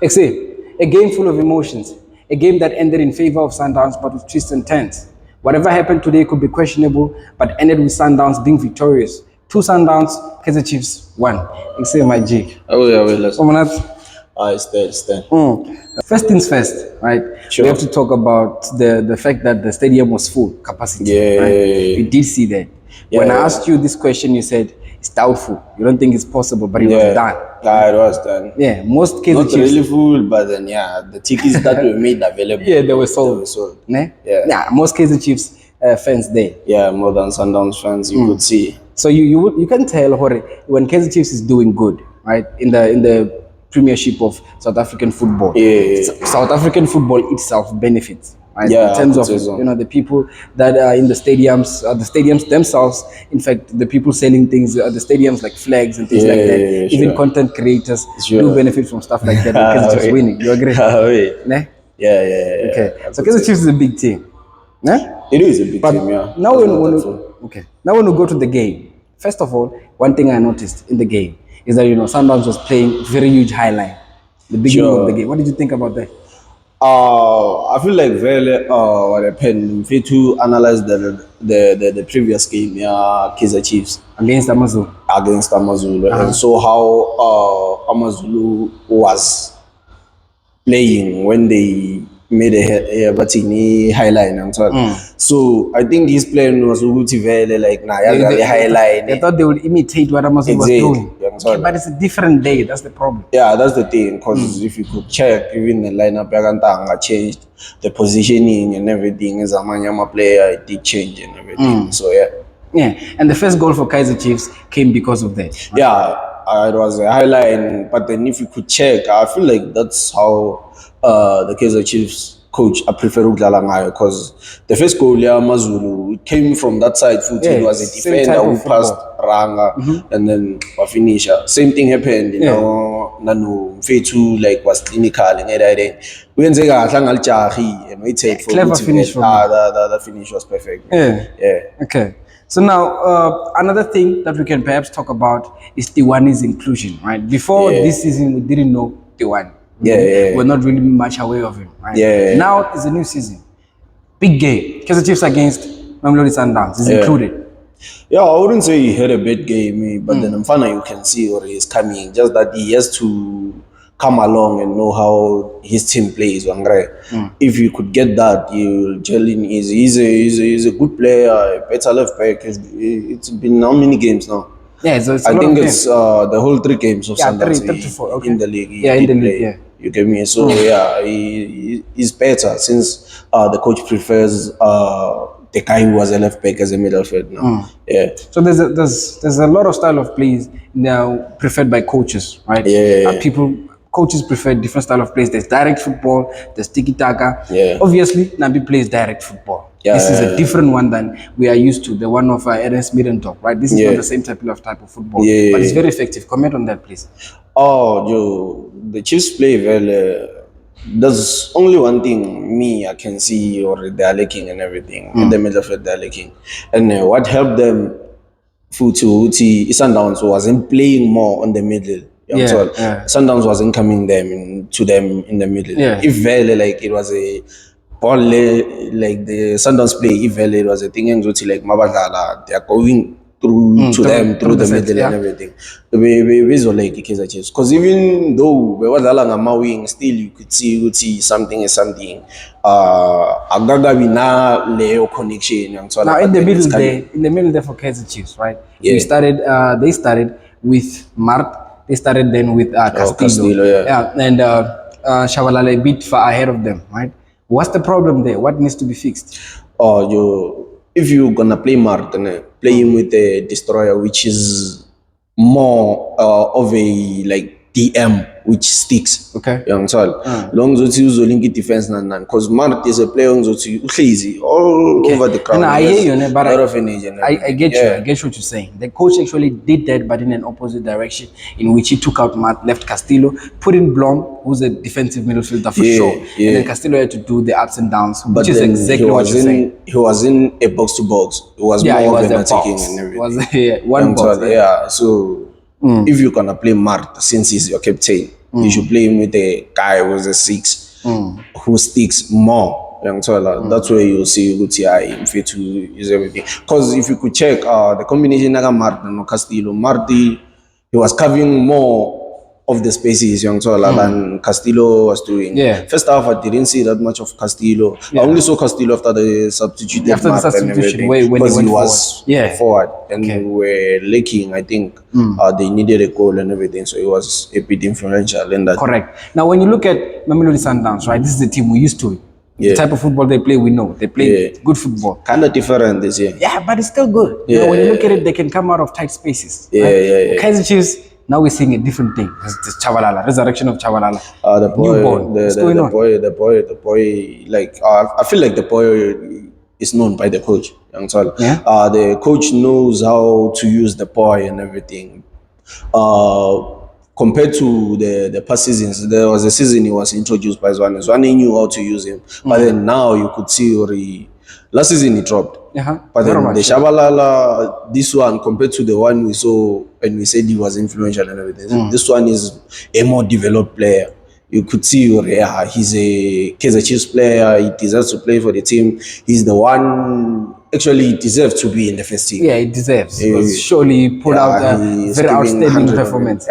Except a game full of emotions, a game that ended in favor of Sundowns but with twists and turns. Whatever happened today could be questionable, but ended with Sundowns being victorious. Two Sundowns, Kaizer Chiefs, one. Except my G. Oh yeah, well, let's. Omanat, It's there. First things first, right? Sure. We have to talk about the fact that the stadium was full capacity. Yeah. Right? You did see that. When I asked you this question, you said it's doubtful. You don't think it's possible, but it was done. Yeah, it was done. Yeah, most Kaizer Not Chiefs. really full, but then the tickets that were made available. Yeah, they were sold. Ne? Yeah, most Kaizer Chiefs fans there. Yeah, more than Sundowns fans, you could see. So you can tell when Kaizer Chiefs is doing good, right? In the Premiership of South African football. Yeah. South African football itself benefits, right? Yeah, in terms I of would say so. the people that are in the stadiums themselves. In fact, the people selling things at the stadiums like flags and things like that. Yeah, Even sure. content creators Sure. do benefit from stuff like that. Kaizer Chiefs winning. You agree? Ne? Yeah. Okay. I So could Kaizer say. Chiefs is a big team. Ne? It is a big team, yeah. Now That's when not we, that full. now when we go to the game, first of all, one thing I noticed in the game is that Sundowns was playing very huge high line, the beginning Sure. of the game. What did you think about that? I feel like very what happened. If you to analyze the previous game, yeah, Kaizer Chiefs Against Amazon. against Amazulu, and so how Amazulu was playing when they made a batting high line and so on. So I think his plan was Uguti Vele, like the high line. They thought they would imitate what Amazon was Exactly. doing. Yeah, I'm sorry. Okay, but it's a different day. That's the problem. Yeah, that's the thing. Because if you could check, even the lineup, Yagantanga changed the positioning and everything. As a Manyama player, it did change and everything. So yeah. Yeah, and the first goal for Kaizer Chiefs came because of that. Yeah, it was a highlight. But then if you could check, I feel like that's how the Kaizer Chiefs coach I prefer Udlala Ngayo, because the first goal, yeah, Mazulu, it came from that side foot. Yeah, it was a same defender type who of passed football. Ranga and then a finisher. Same thing happened, Nanu Fetu like was clinical and then we and take for Clever finish from him. the finish was perfect. Yeah. Okay. So now, another thing that we can perhaps talk about is Tiwani's inclusion, right? Before this season, we didn't know Tiwani. We're not really much aware of him, right? Now it's a new season. Big game. Kaizer Chiefs against Mamelodi Sundowns is included. Yeah, I wouldn't say he had a bad game, but then Mfana you can see or he's coming. Just that he has to come along and know how his team plays. If you could get that, you'll gel in easy. He's a good player, a better left back. It's been how many games now? Yeah, so it's I think it's the whole 3 games of Sundowns 3 to 4, okay. in the league. Yeah, in the league, yeah. You get me? So yeah, he's better since the coach prefers the guy who was a left back as a midfield now. Yeah. So there's a lot of style of plays now preferred by coaches, right? Coaches prefer different style of plays. There's direct football, there's tiki-taka. Yeah. Obviously, Nabi plays direct football. This is a different one than we are used to, the one of Ernest Middendorp, right? This is not the same type of football, but it's very effective. Comment on that, please. Oh, the Chiefs play well. There's only one thing I can see or they're lacking and everything. In the middle of it, they're lacking. And what helped them Sundowns wasn't playing more on the middle. Sundowns wasn't coming to them in the middle. If Vele, like it was a ball, like the Sundowns play, if Vele, it was a thing like Mabadala, they are going through the middle and everything. We like Kaizer Chiefs. Because even though we were Dalanga wing, still you could see something is something. Agaga na Leo connection. Now in the middle there for Kaizer Chiefs, right? They started with Mart. They started then with Castillo. And Shabalala a bit far ahead of them, right? What's the problem there? What needs to be fixed? If you're gonna play Martin, play him with a destroyer, which is more of a like DM, which sticks. Okay. Long as you link defense because Mart is a player who's lazy all over the crowd. And I hear you, but I get you. I get what you're saying. The coach actually did that, but in an opposite direction, in which he took out Mart, left Castillo, put in Blom, who's a defensive midfielder for sure. And then Castillo had to do the ups and downs, which is exactly what you're saying. He was in a box to box. It was more of an attacking and everything. One box. So if you're gonna play Mart, since he's your captain, You should play him with a guy who's a 6 who sticks more. That's where you'll see Guti fit to use everything. Because if you could check the combination of Martin and Castillo, Marty, he was covering more of the spaces than Castillo was doing. First half, I didn't see that much of Castillo. I only saw Castillo after the substitution. After the substitution, because he was forward and we were lacking. I think they needed a goal and everything, so it was a bit influential in that. Correct. Now, when you look at Mamelodi Sundowns, right, this is the team we're used to. The type of football they play, we know. They play good football. Kind of different this year. Yeah, but it's still good. You know, when you look at it, they can come out of tight spaces. Kaizer Chiefs, now we're seeing a different thing. It's Chavalala, resurrection of Chavalala. The boy, the boy, like, I feel like the boy is known by the coach. The coach knows how to use the boy and everything. Compared to the past seasons, there was a season he was introduced by Zwane. Zwane knew how to use him. But then now you could see last season he dropped. But then the Shabalala, this one, compared to the one we saw and we said he was influential and everything, this one is a more developed player. You could see he's a Kaizer Chiefs player. He deserves to play for the team. He's the one. Actually, he deserves to be in the first team. Yeah, he deserves. Surely he put out a very outstanding performance.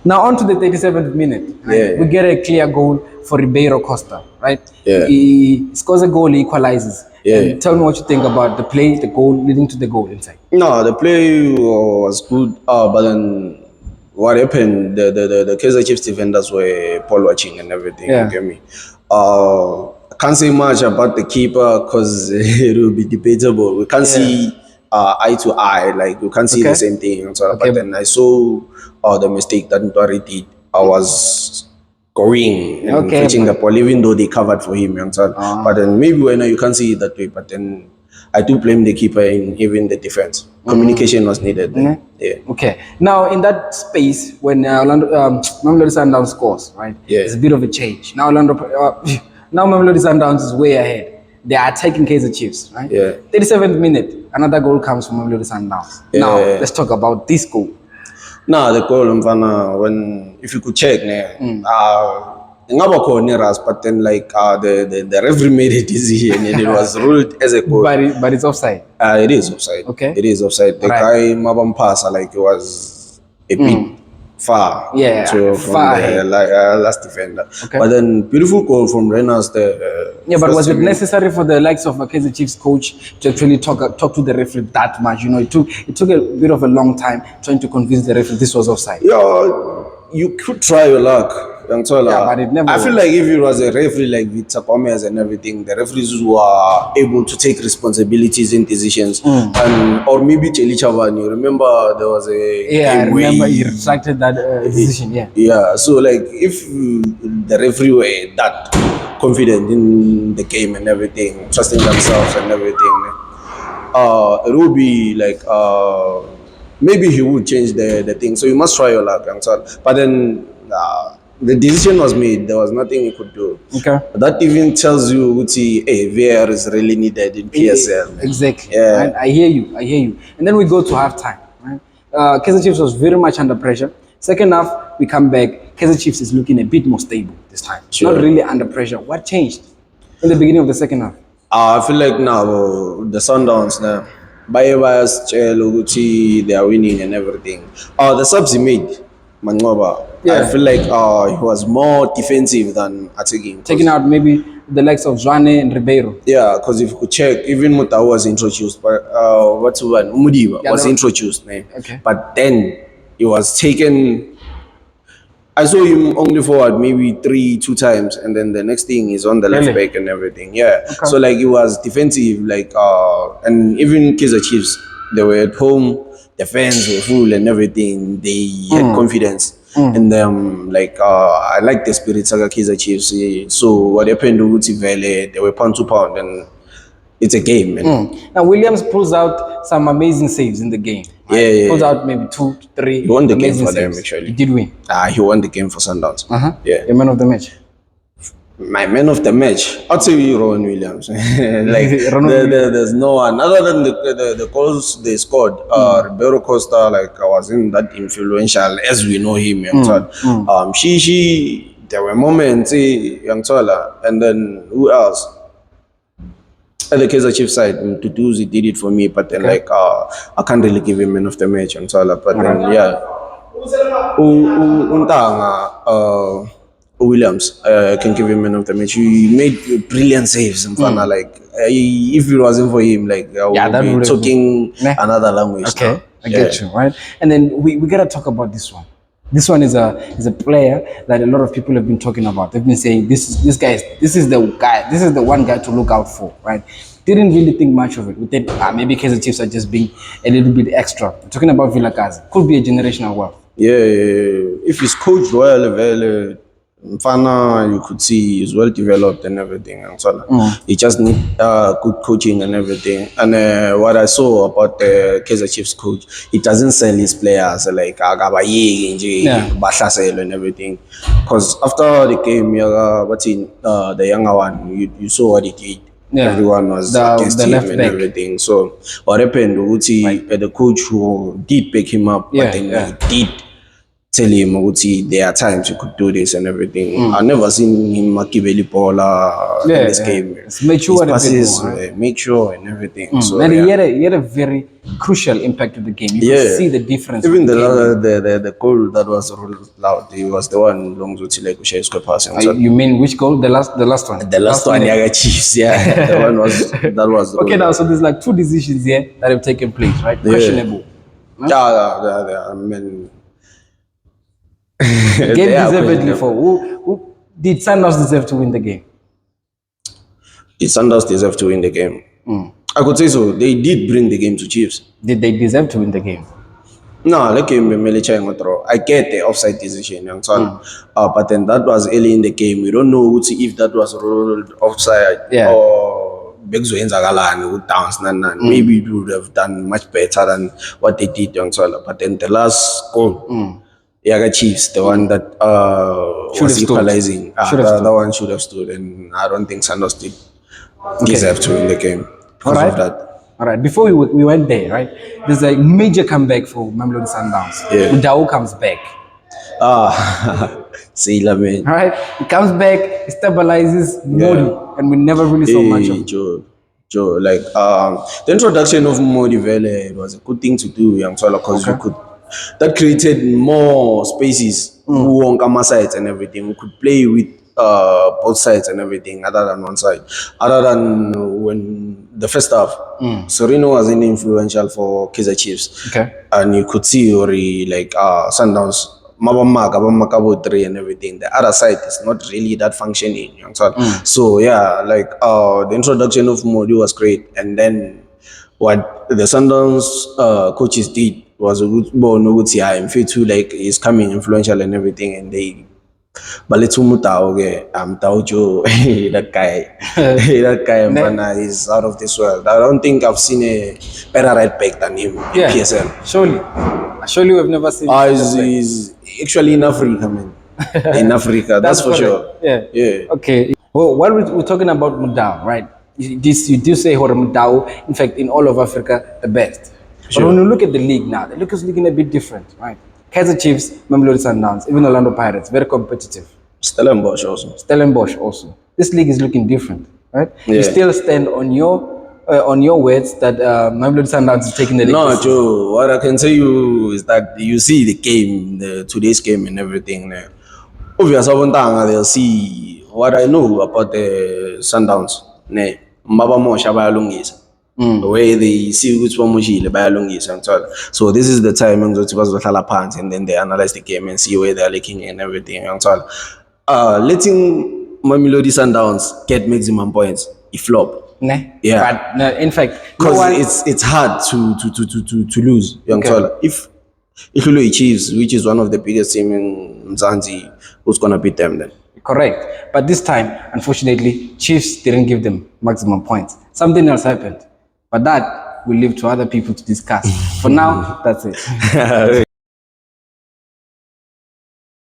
Now on to the 37th minute. Right? We get a clear goal for Ribeiro Costa, right? He scores a goal, he equalizes. And tell me what you think about the play, the goal, leading to the goal inside. No, the play was good, but then what happened, the Kaizer Chiefs defenders were ball watching and everything. You get me? Can't say much about the keeper because it will be debatable. We can't see eye to eye, like we can't see the same thing. But then I saw the mistake that Ntwari did. I was going and fetching the ball, even though they covered for him. But then maybe when you can't see it that way, but then I do blame the keeper in even the defense. Communication was needed. Okay. Now in that space, when Mamelodi Sundowns scores, right? It's a bit of a change. Now Now Mamelodi Sundowns is way ahead. They are attacking Kaizer Chiefs, right? 37th minute, another goal comes from Mamelodi Sundowns. Now, let's talk about this goal. Nah, the goal, when if you could check, but then like the referee made a decision and it was ruled as a goal. But it's offside. It is offside. Okay. It is offside. The guy Mabam Pasa, like, it was a bit far from the last defender. But then beautiful goal from Renas there. But was it necessary for the likes of a Kaizer Chiefs coach to actually talk to the referee that much? You know, it took a bit of a long time trying to convince the referee this was offside. You could try your luck. But it never I feel like if it was a referee like Victor Gomez and everything, the referees who are able to take responsibilities in decisions, or maybe Cheli Chavan, you remember there was I remember he retracted that decision. So like if the referee were that confident in the game and everything, trusting themselves and everything, it would be like maybe he would change the thing. So you must try your luck, but then. The decision was made. There was nothing you could do. That even tells you, VAR is really needed in PSL. Exactly. Right? I hear you. And then we go to halftime. Right? Kaizer Chiefs was very much under pressure. Second half, we come back. Kaizer Chiefs is looking a bit more stable this time. Not really under pressure. What changed in the beginning of the second half? I feel like now the Sundowns now, they are winning and everything. The subs he made. I feel like he was more defensive than attacking. Taking out maybe the likes of Zwane and Ribeiro. Yeah, because if you could check, even Muta was introduced, but Umudiwa was introduced. But then he was taken. I saw him only forward maybe 2 times, and then the next thing is on the left back and everything. So like he was defensive, like and even Kaizer Chiefs, they were at home. The fans were full and everything. They had confidence in them. Like I like the spirit of Kaizer Chiefs. So what happened to Uti Valley? They were pound to pound, and it's a game. Now Williams pulls out some amazing saves in the game. Right? Pulls out maybe 2, 3. He won the game for them actually. He did win. He won the game for Sundowns. The man of the match. My man of the match, I'd say Ron Williams. Like there's no one other than the goals they scored. Ribeiro Costa, like I wasn't that influential as we know him. There were moments, and then who else? At the Kaizer Chiefs side, Tutuzi did it for me, but then I can't really give him man of the match. But then Untanga, Williams, I can give him man of the match. He made brilliant saves. If it wasn't for him, I would be talking another language. Okay, now. I get you, right? And then we gotta talk about this one. This one is a player that a lot of people have been talking about. They've been saying this is the one guy to look out for, right? Didn't really think much of it. We think maybe Kaizer Chiefs are just being a little bit extra. We're talking about Vilakazi. Could be a generational wealth. Yeah. If he's coached well, Mfana, you could see he's well developed and everything. He just need good coaching and everything. And what I saw about the Kaizer Chiefs coach, he doesn't sell his players like and everything. Because after the game, the younger one, you saw what he did. Yeah. Everyone was against him and everything. So what happened? The coach who did pick him up, but then he did tell him, there are times you could do this and everything. I've never seen him Makibeli Paula in this game. Make sure passes, make sure and everything. So and he had a very crucial impact to the game. You could see the difference. Even the goal that was ruled out, he was the one long to like share square passing. You mean which goal? The last one. The last one, Kaizer Chiefs. Yeah, the one was that was. Okay, now so there's like two decisions here that have taken place, right? Questionable. I mean. The game deservedly for who did Sundowns deserve to win the game? Did Sundowns deserve to win the game? I could say so. They did bring the game to Chiefs. Did they deserve to win the game? No, I get the offside decision, but then that was early in the game. We don't know if that was ruled offside or downs. Maybe it would have done much better than what they did, but then the last goal. Kaizer Chiefs, the one that was equalizing, that one should have stood, and I don't think Sundowns did deserve to win the game because of that. All right, before we went there, right? There's a major comeback for Mamelodi Sundowns. Yeah. Mudau comes back. Sailor man. All right, he comes back, he stabilizes Modi, and we never really saw much of it. Joe, the introduction of Modi Vele was a good thing to do, because you could. That created more spaces on Kama sides and everything. We could play with both sides and everything other than one side. Other than when the first half, Serino wasn't influential for Kaizer Chiefs. Okay. And you could see Sundowns, Mabamaka 3 and everything. The other side is not really that functioning. So the introduction of Modi was great. And then what the Sundowns coaches did was a good I'm fit to is coming influential and everything, and they that guy is out of this world. I don't think I've seen a better right back than him in PSL. Surely we've never seen he's actually in Africa, man. In Africa, that's for sure. Yeah. Okay. Well, while we're talking about Mudau, right? You do say Mudau, in fact, in all of Africa, the best. Sure. But when you look at the league now, the league is looking a bit different, right? Kaizer Chiefs, Mamelodi Sundowns, even Orlando Pirates, very competitive. Stellenbosch also. This league is looking different, right? Yeah. You still stand on your words that Mamelodi Sundowns is taking the league. No, Joe. What I can tell you is that you see the game, today's game and everything. Obviously, they'll see what I know about the Sundowns. The way they see which one so this is the time and then they analyze the game and see where they're lacking and everything. Letting Mamelodi Sundowns get maximum points, he flop. Yeah. But in fact, because it's hard to lose. If you Chiefs, which is one of the biggest team in Mzansi, who's gonna beat them then? Correct. But this time, unfortunately, Chiefs didn't give them maximum points. Something else happened. But that will leave to other people to discuss. For now, that's it.